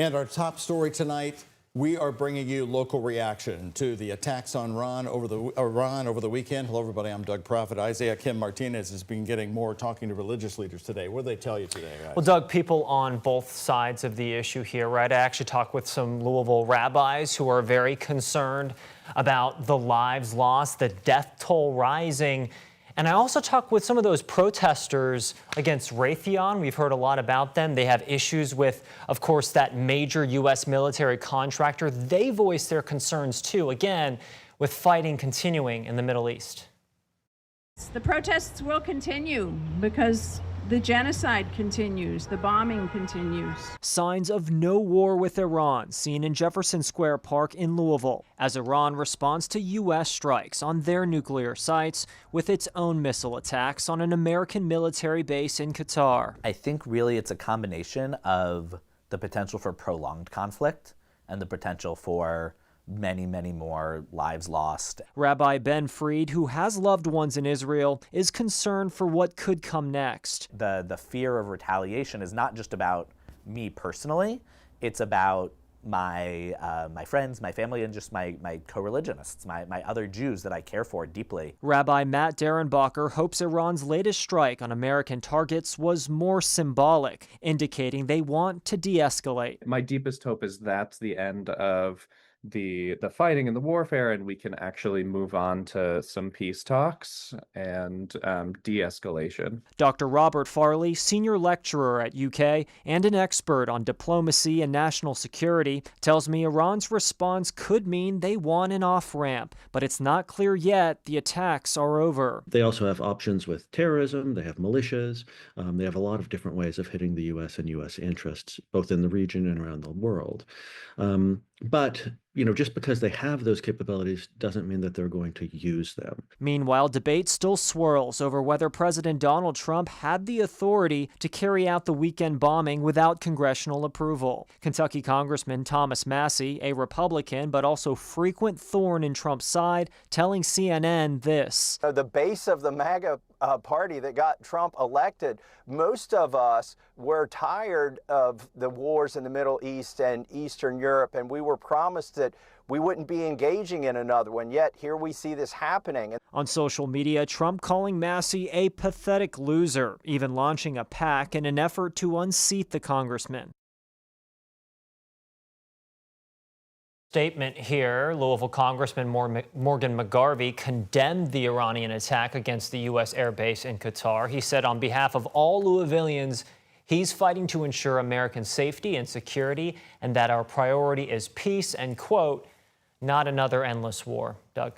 And our top story tonight, we are bringing you local reaction to the attacks on Iran over the weekend. Hello, everybody. I'm Doug Prophet. Isaiah Kim Martinez has been getting more talking to religious leaders today. What do they tell you today, guys? Well, Doug, people on both sides of the issue here, right? I actually talked with some Louisville rabbis who are very concerned about the lives lost, the death toll rising. And I also talked with some of those protesters against Raytheon. We've heard a lot about them. They have issues with, of course, that major U.S. military contractor. They voiced their concerns, too, again, with fighting continuing in the Middle East. The protests will continue because the genocide continues, the bombing continues. Signs of no war with Iran seen in Jefferson Square Park in Louisville as Iran responds to U.S. strikes on their nuclear sites with its own missile attacks on an American military base in Qatar. I think really it's a combination of the potential for prolonged conflict and the potential for many, many more lives lost. Rabbi Ben Fried, who has loved ones in Israel, is concerned for what could come next. The fear of retaliation is not just about me personally, it's about my friends, my family, and just my co-religionists, my other Jews that I care for deeply. Rabbi Matt Derenbacher hopes Iran's latest strike on American targets was more symbolic, indicating they want to de-escalate. My deepest hope is that's the end of the fighting and the warfare, and we can actually move on to some peace talks and de-escalation. Dr. Robert Farley, senior lecturer at UK and an expert on diplomacy and national security, tells me Iran's response could mean they want an off-ramp, but it's not clear yet the attacks are over. They also have options with terrorism, they have militias, they have a lot of different ways of hitting the U.S. and U.S. interests, both in the region and around the world. But just because they have those capabilities doesn't mean that they're going to use them. Meanwhile, debate still swirls over whether President Donald Trump had the authority to carry out the weekend bombing without congressional approval. Kentucky Congressman Thomas Massie, a Republican but also frequent thorn in Trump's side, telling CNN this. The base of the MAGA party that got Trump elected, most of us were tired of the wars in the Middle East and Eastern Europe, and we were promised that we wouldn't be engaging in another one, yet here we see this happening. On social media, Trump calling Massie a pathetic loser, even launching a PAC in an effort to unseat the congressman. Statement here, Louisville Congressman Morgan McGarvey condemned the Iranian attack against the U.S. air base in Qatar. He said on behalf of all Louisvillians, he's fighting to ensure American safety and security and that our priority is peace and, quote, not another endless war. Doug.